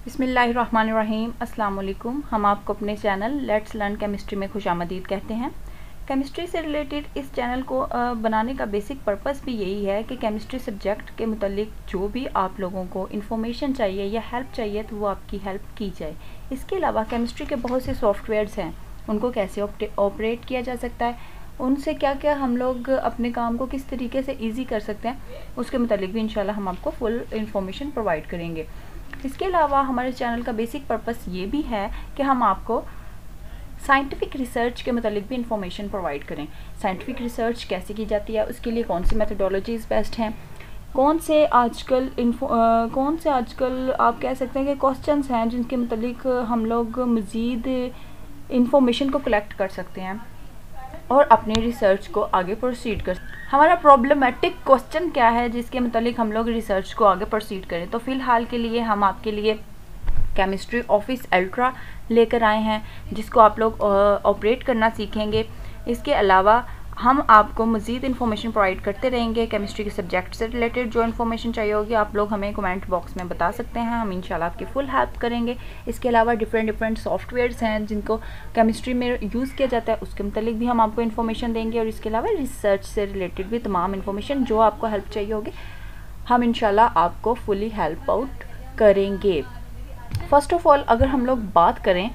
बिस्मिल्लाहिर्रहमानिर्रहीम। अस्सलाम वालेकुम। हम आपको अपने चैनल लेट्स लर्न केमिस्ट्री में खुशामदीद कहते हैं। केमिस्ट्री से रिलेटेड इस चैनल को बनाने का बेसिक पर्पस भी यही है कि केमिस्ट्री सब्जेक्ट के मुतालिक जो भी आप लोगों को इन्फॉर्मेशन चाहिए या हेल्प चाहिए तो वो आपकी हेल्प की जाए। इसके अलावा केमिस्ट्री के बहुत से सॉफ्टवेयर्स हैं, उनको कैसे ऑपरेट किया जा सकता है, उनसे क्या क्या हम लोग अपने काम को किस तरीके से ईजी कर सकते हैं, उसके मुतालिक भी इंशाल्लाह हम आपको फुल इन्फॉर्मेशन प्रोवाइड करेंगे। इसके अलावा हमारे चैनल का बेसिक पर्पस ये भी है कि हम आपको साइंटिफिक रिसर्च के मतलब भी इंफॉर्मेशन प्रोवाइड करें। साइंटिफिक रिसर्च कैसे की जाती है, उसके लिए कौन सी मेथडोलॉजीज़ बेस्ट हैं, कौन से आजकल आप कह सकते हैं कि क्वेश्चंस हैं जिनके मतलब हम लोग मज़ीद इंफॉर्मेशन को कलेक्ट कर सकते हैं और अपनी रिसर्च को आगे प्रोसीड कर। हमारा प्रॉब्लमेटिक क्वेश्चन क्या है जिसके मतलब हम लोग रिसर्च को आगे प्रोसीड करें। तो फ़िलहाल के लिए हम आपके लिए केमिस्ट्री ऑफिस अल्ट्रा लेकर आए हैं जिसको आप लोग ऑपरेट करना सीखेंगे। इसके अलावा हम आपको मज़ीद इन्फॉर्मेशन प्रोवाइड करते रहेंगे। केमिस्ट्री के सब्जेक्ट से रिलेटेड जो इन्फॉर्मेशन चाहिए होगी आप लोग हमें कमेंट बॉक्स में बता सकते हैं, हम इंशाल्लाह आपकी फुल हेल्प करेंगे। इसके अलावा डिफरेंट सॉफ्टवेयर्स हैं जिनको केमिस्ट्री में यूज़ किया जाता है, उसके मतलब भी हम आपको इन्फॉर्मेशन देंगे। और इसके अलावा रिसर्च से रिलेटेड भी तमाम इन्फॉर्मेशन जो आपको हेल्प चाहिए होगी हम इंशाल्लाह आपको फुली हेल्प आउट करेंगे। फ़र्स्ट ऑफ़ ऑल अगर हम लोग बात करें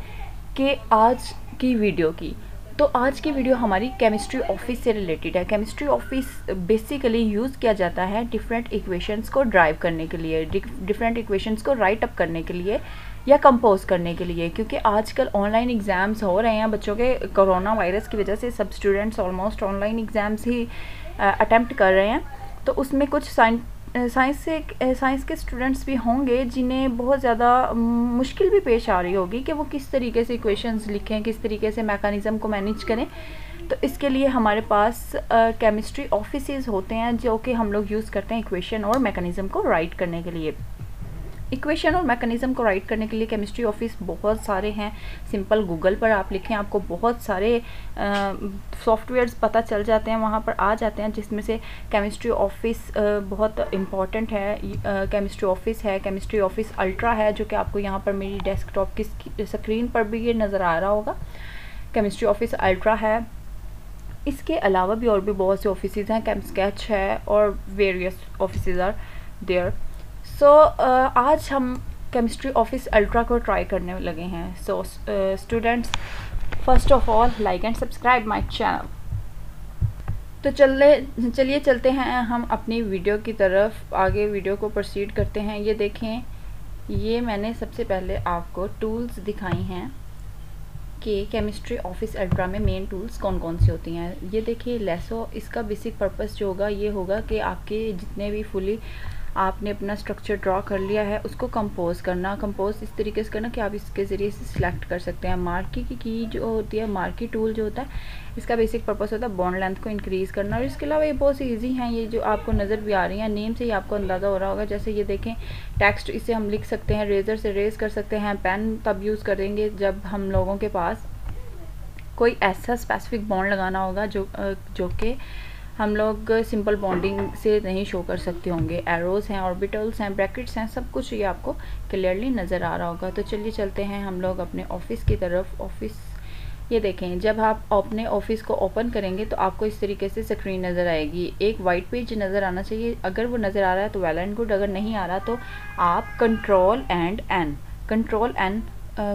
कि आज की वीडियो की, तो आज की वीडियो हमारी केमिस्ट्री ऑफिस से रिलेटेड है। केमिस्ट्री ऑफिस बेसिकली यूज़ किया जाता है डिफरेंट इक्वेशंस को ड्राइव करने के लिए, डिफरेंट इक्वेशंस को राइट अप करने के लिए या कंपोज करने के लिए, क्योंकि आजकल ऑनलाइन एग्ज़ाम्स हो रहे हैं बच्चों के। कोरोना वायरस की वजह से सब स्टूडेंट्स ऑलमोस्ट ऑनलाइन एग्ज़ाम्स ही अटेम्प्ट कर रहे हैं। तो उसमें कुछ साइंस के स्टूडेंट्स भी होंगे जिन्हें बहुत ज़्यादा मुश्किल भी पेश आ रही होगी कि वो किस तरीके से इक्वेशंस लिखें, किस तरीके से मैकेनिज़्म को मैनेज करें। तो इसके लिए हमारे पास केमिस्ट्री ऑफिसेज होते हैं जो कि हम लोग यूज़ करते हैं इक्वेशन और मैकेनिज़्म को राइट करने के लिए। इक्वेशन और मैकेनिज़्म को राइट करने के लिए केमिस्ट्री ऑफिस बहुत सारे हैं। सिंपल गूगल पर आप लिखें आपको बहुत सारे सॉफ्टवेयर्स पता चल जाते हैं, वहाँ पर आ जाते हैं, जिसमें से केमिस्ट्री ऑफिस बहुत इम्पॉर्टेंट है। केमिस्ट्री ऑफिस है, केमिस्ट्री ऑफिस अल्ट्रा है जो कि आपको यहाँ पर मेरी डेस्कटॉप की स्क्रीन पर भी ये नज़र आ रहा होगा। केमिस्ट्री ऑफिस अल्ट्रा है। इसके अलावा भी और भी बहुत से ऑफिसेज हैं, केमस्केच है और वेरियस ऑफिसेज आर देयर। सो आज हम केमिस्ट्री ऑफिस अल्ट्रा को ट्राई करने लगे हैं। So students, first of all like and subscribe my channel. तो चलिए चलते हैं हम अपनी वीडियो की तरफ, आगे वीडियो को प्रोसीड करते हैं। ये देखें, ये मैंने सबसे पहले आपको टूल्स दिखाई हैं कि केमिस्ट्री ऑफिस अल्ट्रा में मेन टूल्स कौन कौन सी होती हैं। ये देखिए लेसो, इसका बेसिक पर्पस जो होगा ये होगा कि आपके जितने भी फुली आपने अपना स्ट्रक्चर ड्रॉ कर लिया है उसको कंपोज इस तरीके से करना कि आप इसके ज़रिए से सिलेक्ट कर सकते हैं। मार्की की जो होती है, मार्की टूल जो होता है, इसका बेसिक पर्पस होता है बॉन्ड लेंथ को इंक्रीज़ करना। और इसके अलावा ये बहुत सी ईजी हैं, ये जो आपको नज़र भी आ रही हैं, नेम से ही आपको अंदाज़ा हो रहा होगा। जैसे ये देखें टेक्स्ट, इसे हम लिख सकते हैं, रेजर से रेज कर सकते हैं। पेन तब यूज़ करेंगे जब हम लोगों के पास कोई ऐसा स्पेसिफिक बॉन्ड लगाना होगा जो कि हम लोग सिंपल बॉन्डिंग से नहीं शो कर सकते होंगे। एरोज़ हैं, ऑर्बिटल्स हैं, ब्रैकेट्स हैं, सब कुछ ये आपको क्लियरली नज़र आ रहा होगा। तो चलिए चलते हैं हम लोग अपने ऑफिस की तरफ। ऑफिस, ये देखें, जब आप अपने ऑफिस को ओपन करेंगे तो आपको इस तरीके से स्क्रीन नज़र आएगी। एक वाइट पेज नज़र आना चाहिए, अगर वो नज़र आ रहा है तो वेल एंड गुड, अगर नहीं आ रहा तो आप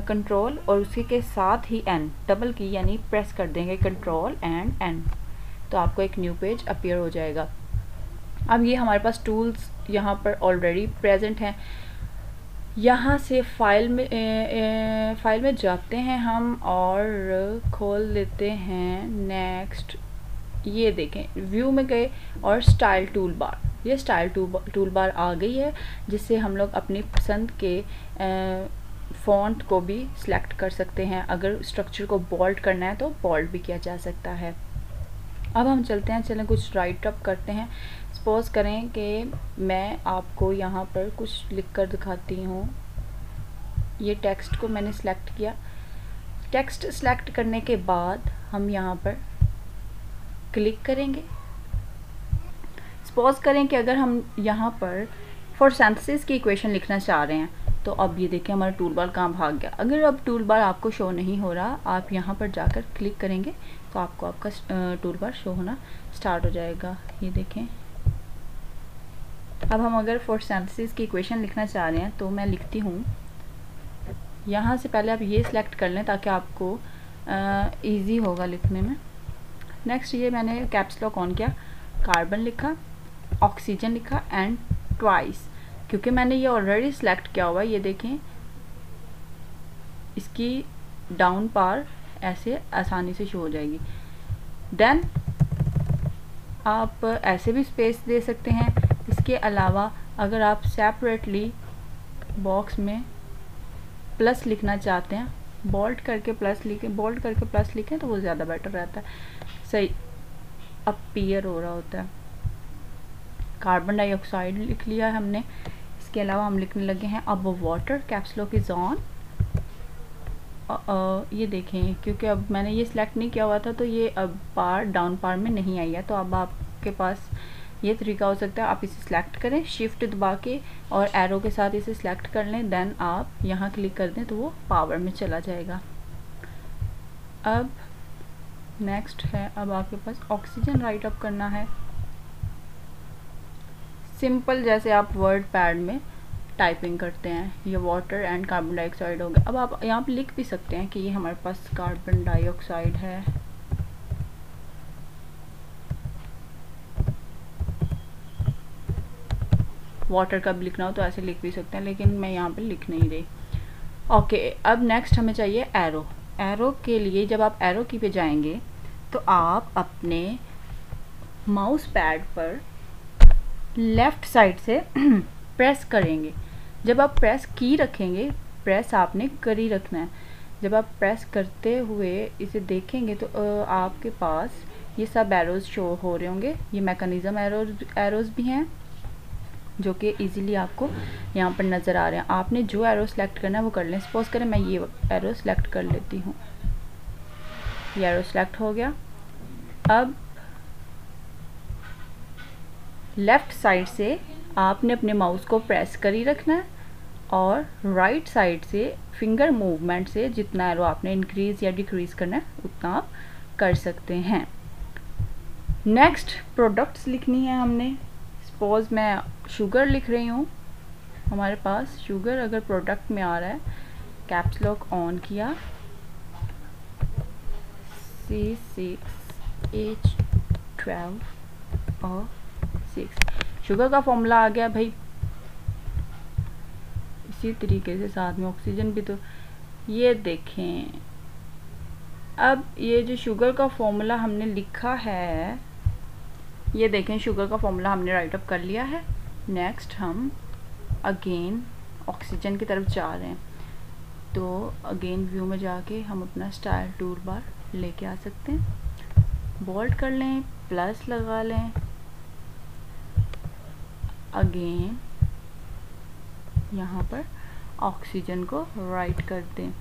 कंट्रोल और उसी के साथ ही एन डबल की यानी प्रेस कर देंगे, कंट्रोल एंड एन, तो आपको एक न्यू पेज अपीयर हो जाएगा। अब ये हमारे पास टूल्स यहाँ पर ऑलरेडी प्रेजेंट हैं। यहाँ से फाइल में जाते हैं हम और खोल लेते हैं नेक्स्ट। ये देखें, व्यू में गए और स्टाइल टूल बार, ये स्टाइल टूल बार आ गई है जिससे हम लोग अपनी पसंद के फ़ॉन्ट को भी सिलेक्ट कर सकते हैं। अगर स्ट्रक्चर को बोल्ड करना है तो बोल्ड भी किया जा सकता है। अब हम चलते हैं, चलें कुछ राइट अप करते हैं। सपोज़ करें कि मैं आपको यहाँ पर कुछ लिख कर दिखाती हूँ। ये टेक्स्ट को मैंने सिलेक्ट किया। टेक्स्ट सिलेक्ट करने के बाद हम यहाँ पर क्लिक करेंगे। सपोज़ करें कि अगर हम यहाँ पर फोटोसिंथेसिस की इक्वेशन लिखना चाह रहे हैं तो अब ये देखें हमारा टूल बार कहाँ भाग गया। अगर अब टूल बार आपको शो नहीं हो रहा, आप यहाँ पर जाकर क्लिक करेंगे तो आपको आपका टूल बार शो होना स्टार्ट हो जाएगा। ये देखें। अब हम अगर फोटोसिंथेसिस की इक्वेशन लिखना चाह रहे हैं तो मैं लिखती हूँ। यहाँ से पहले आप ये सिलेक्ट कर लें ताकि आपको इजी होगा लिखने में। नेक्स्ट ये मैंने कैप्स लॉक ऑन किया, कार्बन लिखा, ऑक्सीजन लिखा एंड ट्वाइस, क्योंकि मैंने ये ऑलरेडी सिलेक्ट किया हुआ है। ये देखें, इसकी डाउन पार ऐसे आसानी से शो हो जाएगी। देन आप ऐसे भी स्पेस दे सकते हैं। इसके अलावा अगर आप सेपरेटली बॉक्स में प्लस लिखना चाहते हैं, बोल्ड करके प्लस लिखें तो वो ज़्यादा बेटर रहता है, सही अपीयर हो रहा होता है। कार्बन डाइऑक्साइड लिख लिया है हमने। इसके अलावा हम लिखने लगे हैं अब water, caps lock is on. ये देखें, क्योंकि अब मैंने ये सिलेक्ट नहीं किया हुआ था तो ये अब पार डाउन पार में नहीं आई है। तो अब आपके पास ये तरीका हो सकता है, आप इसे सिलेक्ट करें शिफ्ट दबा के और एरो के साथ इसे सिलेक्ट कर लें, देन आप यहाँ क्लिक कर दें तो वो पावर में चला जाएगा। अब नेक्स्ट है, अब आपके पास ऑक्सीजन राइट अप करना है। सिंपल जैसे आप वर्ड पैड में टाइपिंग करते हैं। ये वाटर एंड कार्बन डाइऑक्साइड हो गया। अब आप यहाँ पे लिख भी सकते हैं कि ये हमारे पास कार्बन डाइऑक्साइड है। वाटर का भी लिखना हो तो ऐसे लिख भी सकते हैं, लेकिन मैं यहाँ पे लिख नहीं रही। ओके, अब नेक्स्ट हमें चाहिए एरो। एरो के लिए जब आप एरो की पे जाएंगे तो आप अपने माउस पैड पर लेफ़्ट साइड से प्रेस करेंगे। जब आप प्रेस की रखेंगे, प्रेस आपने करी रखना है। जब आप प्रेस करते हुए इसे देखेंगे तो आपके पास ये सब एरोज़ शो हो रहे होंगे। ये मैकेनिज़्म एरोज़ भी हैं जो कि इजीली आपको यहाँ पर नज़र आ रहे हैं। आपने जो एरो सेलेक्ट करना है वो कर लें। सपोज करें मैं ये एरो सेलेक्ट कर लेती हूँ। ये एरो सेलेक्ट हो गया। अब लेफ़्ट साइड से आपने अपने माउस को प्रेस कर ही रखना है और राइट साइड से फिंगर मूवमेंट से जितना एरो आपने इंक्रीज़ या डिक्रीज़ करना है उतना आप कर सकते हैं। नेक्स्ट प्रोडक्ट्स लिखनी है हमने। सपोज मैं शुगर लिख रही हूँ, हमारे पास शुगर अगर प्रोडक्ट में आ रहा है, कैप्स लॉक ऑन किया, C6H12 और 6, शुगर का फॉर्मूला आ गया भाई। इसी तरीके से साथ में ऑक्सीजन भी। तो ये देखें, अब ये जो शुगर का फॉर्मूला हमने लिखा है, ये देखें शुगर का फॉर्मूला हमने राइट अप कर लिया है। नेक्स्ट हम अगेन ऑक्सीजन की तरफ जा रहे हैं, तो अगेन व्यू में जाके हम अपना स्टाइल टूल बार लेके आ सकते हैं। बोल्ड कर लें, प्लस लगा लें, अगेन यहाँ पर ऑक्सीजन को राइट कर दें।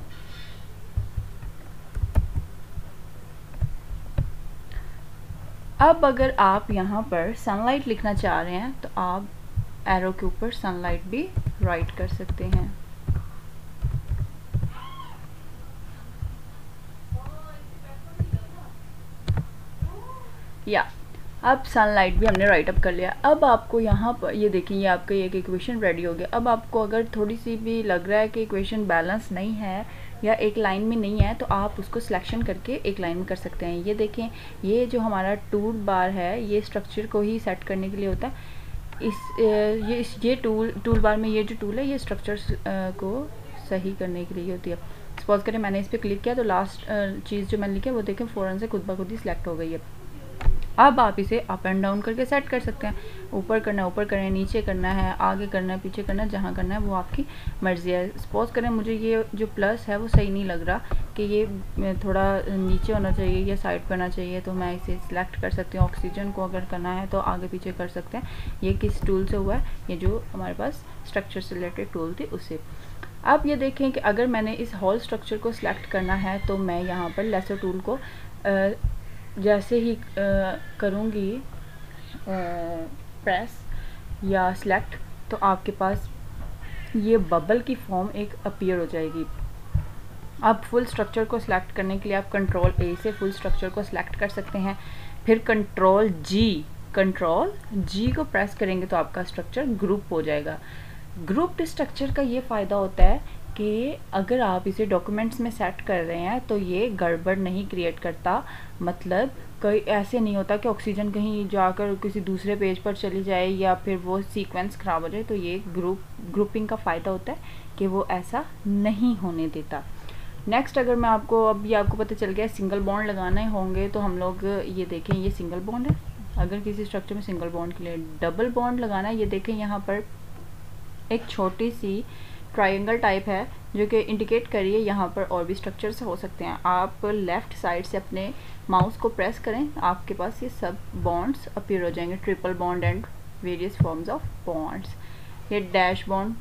अब अगर आप यहाँ पर सनलाइट लिखना चाह रहे हैं तो आप एरो के ऊपर सनलाइट भी राइट कर सकते हैं। या अब सनलाइट भी हमने राइट अप कर लिया। अब आपको यहाँ पर ये देखिए, ये आपका एक इक्वेशन रेडी हो गया। अब आपको अगर थोड़ी सी भी लग रहा है कि इक्वेशन बैलेंस नहीं है या एक लाइन में नहीं है तो आप उसको सिलेक्शन करके एक लाइन में कर सकते हैं। ये देखें, ये जो हमारा टूल बार है ये स्ट्रक्चर को ही सेट करने के लिए होता है। ये टूल बार में ये जो टूल है ये स्ट्रक्चर्स को सही करने के लिए होती है। सपोज करें मैंने इस पर क्लिक किया तो लास्ट चीज़ जो मैंने लिखी है वो देखें फ़ौरन से खुद ब खुद ही सिलेक्ट हो गई है। अब आप इसे अप एंड डाउन करके सेट कर सकते हैं। ऊपर करना है ऊपर करना है, नीचे करना है, आगे करना है, पीछे करना है, जहाँ करना है वो आपकी मर्ज़ी है। सपोज करें मुझे ये जो प्लस है वो सही नहीं लग रहा कि ये थोड़ा नीचे होना चाहिए या साइड पर होना चाहिए, तो मैं इसे सिलेक्ट कर सकती हूँ। ऑक्सीजन को अगर करना है तो आगे पीछे कर सकते हैं। ये किस टूल से हुआ है, ये जो हमारे पास स्ट्रक्चर से रिलेटेड टूल थी उससे। अब ये देखें कि अगर मैंने इस होल स्ट्रक्चर को सिलेक्ट करना है तो मैं यहाँ पर लेसर टूल को जैसे ही करूँगी प्रेस या सिलेक्ट तो आपके पास ये बबल की फॉर्म एक अपीयर हो जाएगी। अब फुल स्ट्रक्चर को सिलेक्ट करने के लिए आप कंट्रोल ए से फुल स्ट्रक्चर को सिलेक्ट कर सकते हैं, फिर कंट्रोल जी को प्रेस करेंगे तो आपका स्ट्रक्चर ग्रुप हो जाएगा। ग्रुप्ड स्ट्रक्चर का ये फ़ायदा होता है कि अगर आप इसे डॉक्यूमेंट्स में सेट कर रहे हैं तो ये गड़बड़ नहीं क्रिएट करता, मतलब कोई ऐसे नहीं होता कि ऑक्सीजन कहीं जाकर किसी दूसरे पेज पर चली जाए या फिर वो सीक्वेंस ख़राब हो जाए। तो ये ग्रुपिंग का फ़ायदा होता है कि वो ऐसा नहीं होने देता। नेक्स्ट अगर मैं आपको, अब ये आपको पता चल गया सिंगल बॉन्ड लगाने होंगे तो हम लोग ये देखें, ये सिंगल बॉन्ड है। अगर किसी स्ट्रक्चर में सिंगल बॉन्ड के लिए डबल बॉन्ड लगाना है, ये देखें यहाँ पर एक छोटी सी ट्रायंगल टाइप है जो कि इंडिकेट करिए यहाँ पर और भी स्ट्रक्चर्स हो सकते हैं। आप लेफ़्ट साइड से अपने माउस को प्रेस करें, आपके पास ये सब बॉन्ड्स अपीयर हो जाएंगे, triple bond and various forms of bonds. ये डैश बॉन्ड,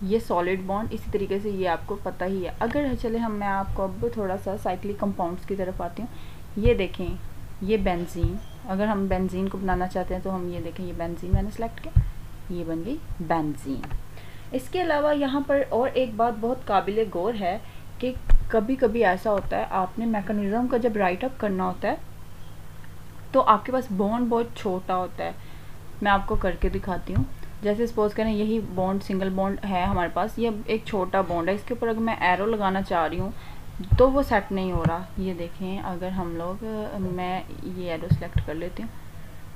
ये सॉलिड बॉन्ड, इसी तरीके से ये आपको पता ही है। अगर चले मैं आपको अब थोड़ा सा साइक्लिक कंपाउंड्स की तरफ आती हूँ। ये देखें, ये बेंजीन, अगर हम बेंजीन को बनाना चाहते हैं तो हम ये देखें, ये बेंजीन मैंने सेलेक्ट किया, ये बन गई बेंजीन। इसके अलावा यहाँ पर और एक बात बहुत काबिल गौर है कि कभी कभी ऐसा होता है आपने मैकेनिज्म का जब राइट अप करना होता है तो आपके पास बॉन्ड बहुत छोटा होता है। मैं आपको करके दिखाती हूँ। जैसे सपोज करें यही बॉन्ड सिंगल बॉन्ड है हमारे पास, ये एक छोटा बॉन्ड है, इसके ऊपर अगर मैं एरो लगाना चाह रही हूँ तो वो सेट नहीं हो रहा। ये देखें, अगर हम लोग, मैं ये एरो सेलेक्ट कर लेती हूँ।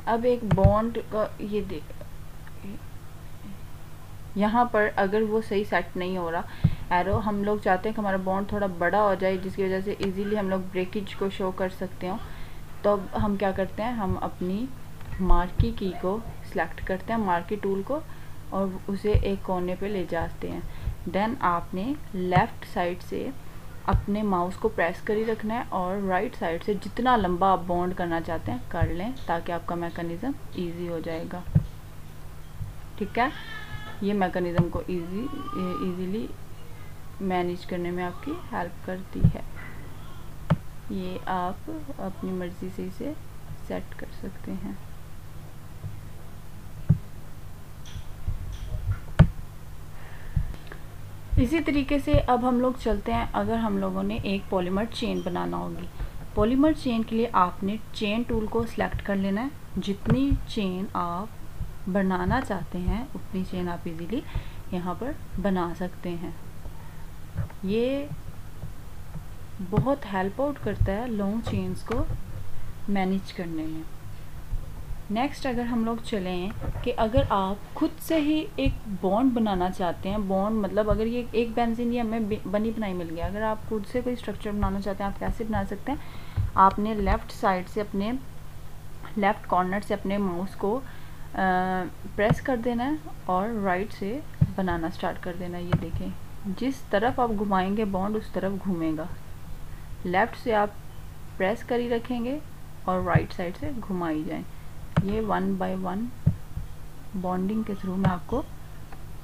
अब एक बॉन्ड का ये देख, यहाँ पर अगर वो सही सेट नहीं हो रहा एरो, हम लोग चाहते हैं कि हमारा बॉन्ड थोड़ा बड़ा हो जाए जिसकी वजह से इजीली हम लोग ब्रेकेज को शो कर सकते हो, तो हम क्या करते हैं, हम अपनी मार्की की को सिलेक्ट करते हैं, मार्की टूल को, और उसे एक कोने पे ले जाते हैं। देन आपने लेफ़्ट साइड से अपने माउस को प्रेस कर ही रखना है और राइट साइड से जितना लंबा आप बॉन्ड करना चाहते हैं कर लें ताकि आपका मैकेनिज़्म ईजी हो जाएगा। ठीक है, ये मैकेनिज़्म को ईजीली मैनेज करने में आपकी हेल्प करती है। ये आप अपनी मर्ज़ी से इसे सेट कर सकते हैं। इसी तरीके से अब हम लोग चलते हैं, अगर हम लोगों ने एक पॉलीमर चेन बनाना होगी। पॉलीमर चेन के लिए आपने चेन टूल को सिलेक्ट कर लेना है। जितनी चेन आप बनाना चाहते हैं उतनी चेन आप इजीली यहाँ पर बना सकते हैं। ये बहुत हेल्प आउट करता है लॉन्ग चेन्स को मैनेज करने में। नेक्स्ट अगर हम लोग चलें कि अगर आप खुद से ही एक बॉन्ड बनाना चाहते हैं, बॉन्ड मतलब अगर ये एक बेंजीन ये हमें बनी बनाई मिल गया, अगर आप खुद से कोई स्ट्रक्चर बनाना चाहते हैं आप कैसे बना सकते हैं। आपने लेफ़्ट साइड से अपने लेफ़्ट कॉर्नर से अपने माउस को प्रेस कर देना है और राइट से बनाना स्टार्ट कर देना है। ये देखें, जिस तरफ आप घुमाएंगे बॉन्ड उस तरफ घूमेगा। लेफ़्ट से आप प्रेस कर ही रखेंगे और राइट साइड से घुमाई जाएं। ये 1 बाय 1 बॉन्डिंग के थ्रू मैं आपको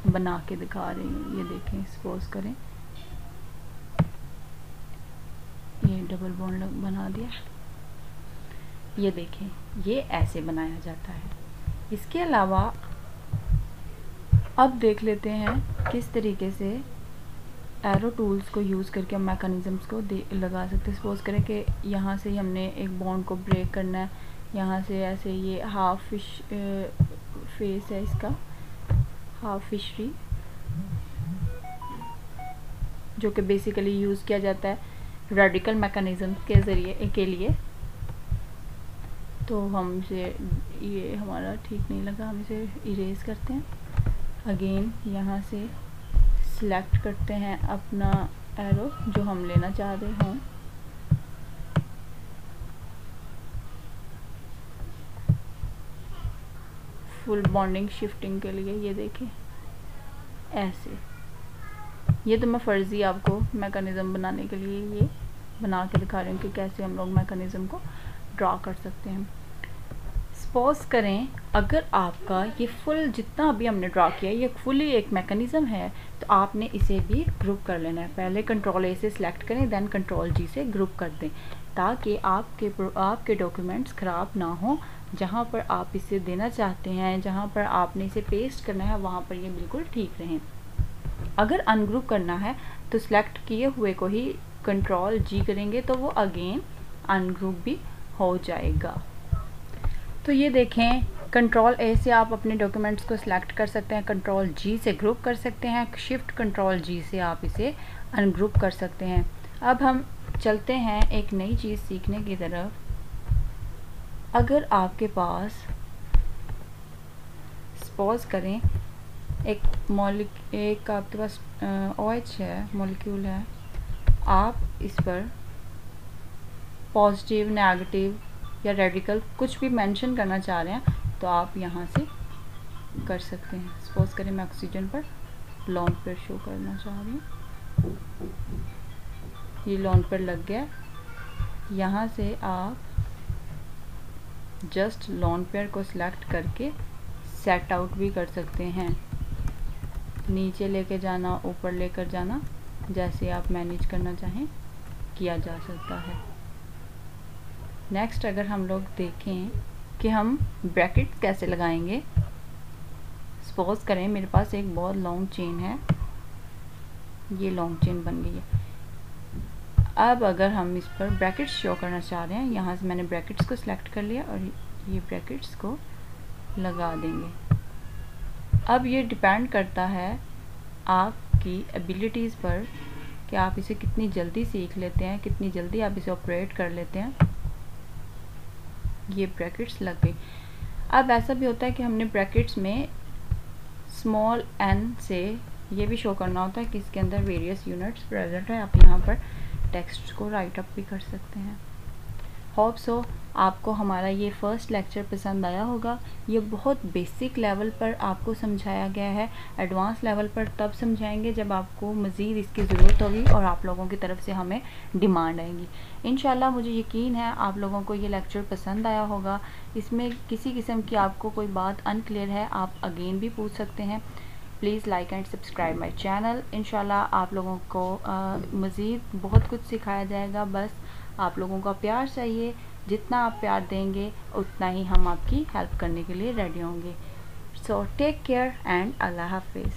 बना के दिखा रही हूँ। ये देखें, सपोज करें ये डबल बॉन्ड बना दिया, ये देखें ये ऐसे बनाया जाता है। इसके अलावा अब देख लेते हैं किस तरीके से एरो टूल्स को यूज़ करके हम मैकेनिज़म्स को लगा सकते हैं। सपोज करें कि यहाँ से हमने एक बॉन्ड को ब्रेक करना है, यहाँ से ऐसे ये हाफ फिश फेस है इसका, हाफ फिशरी, जो कि बेसिकली यूज़ किया जाता है रेडिकल मैकेनिज़म के ज़रिए के लिए। तो हम इसे, ये हमारा ठीक नहीं लगा, हम इसे इरेज करते हैं। अगेन यहाँ से सिलेक्ट करते हैं अपना एरो जो हम लेना चाह रहे हों। फुल बॉन्डिंग शिफ्टिंग के लिए ये देखें ऐसे। ये तो मैं फ़र्ज़ी आपको मैकेनिज़्म बनाने के लिए ये बना के दिखा रही हूँ कि कैसे हम लोग मैकेनिज़्म को ड्रा कर सकते हैं। सपोज करें अगर आपका ये फुल जितना अभी हमने ड्रा किया ये फुली एक मैकेनिज़्म है तो आपने इसे भी ग्रुप कर लेना है। पहले कंट्रोल ए से सिलेक्ट करें, देन कंट्रोल जी से ग्रुप कर दें ताकि आपके डॉक्यूमेंट्स ख़राब ना हो। जहाँ पर आप इसे देना चाहते हैं, जहाँ पर आपने इसे पेस्ट करना है, वहाँ पर ये बिल्कुल ठीक रहें। अगर अनग्रुप करना है तो सिलेक्ट किए हुए को ही कंट्रोल जी करेंगे तो वो अगेन अनग्रुप भी हो जाएगा। तो ये देखें, कंट्रोल ए से आप अपने डॉक्यूमेंट्स को सिलेक्ट कर सकते हैं, कंट्रोल जी से ग्रुप कर सकते हैं, शिफ्ट कंट्रोल जी से आप इसे अनग्रुप कर सकते हैं। अब हम चलते हैं एक नई चीज़ सीखने की तरफ। अगर आपके पास सपोज करें एक आपके पास OH है, मॉलिक्यूल है, आप इस पर पॉजिटिव, नेगेटिव या रेडिकल कुछ भी मेंशन करना चाह रहे हैं तो आप यहाँ से कर सकते हैं। सपोज करें मैं ऑक्सीजन पर लॉन पेयर शो करना चाह रही हूँ, ये लॉन पेयर लग गया। यहाँ से आप जस्ट लॉन पेयर को सिलेक्ट करके सेट आउट भी कर सकते हैं, नीचे लेके जाना, ऊपर लेकर जाना, जैसे आप मैनेज करना चाहें किया जा सकता है। नेक्स्ट अगर हम लोग देखें कि हम ब्रैकेट्स कैसे लगाएंगे, सपोज करें मेरे पास एक बहुत लॉन्ग चेन है, ये लॉन्ग चेन बन गई है। अब अगर हम इस पर ब्रैकेट्स शो करना चाह रहे हैं, यहाँ से मैंने ब्रैकेट्स को सिलेक्ट कर लिया और ये ब्रैकेट्स को लगा देंगे। अब ये डिपेंड करता है आपकी एबिलिटीज़ पर कि आप इसे कितनी जल्दी सीख लेते हैं, कितनी जल्दी आप इसे ऑपरेट कर लेते हैं। ये ब्रैकेट्स लग गई। अब ऐसा भी होता है कि हमने ब्रैकेट्स में स्मॉल n से ये भी शो करना होता है कि इसके अंदर वेरियस यूनिट्स प्रेजेंट है। आप यहाँ पर टेक्स्ट को राइट अप भी कर सकते हैं। होप सो आपको हमारा ये फर्स्ट लेक्चर पसंद आया होगा। ये बहुत बेसिक लेवल पर आपको समझाया गया है, एडवांस लेवल पर तब समझाएंगे जब आपको मज़ीद इसकी ज़रूरत होगी और आप लोगों की तरफ से हमें डिमांड आएगी। इंशाल्लाह मुझे यकीन है आप लोगों को ये लेक्चर पसंद आया होगा। इसमें किसी किस्म की आपको कोई बात अनक्लियर है आप अगेन भी पूछ सकते हैं। Please like and subscribe my channel. इंशाल्लाह आप लोगों को मज़ीद बहुत कुछ सिखाया जाएगा। बस आप लोगों का प्यार चाहिए, जितना आप प्यार देंगे उतना ही हम आपकी हेल्प करने के लिए रेडी होंगे। सो टेक केयर एंड अल्लाह हाफिज़।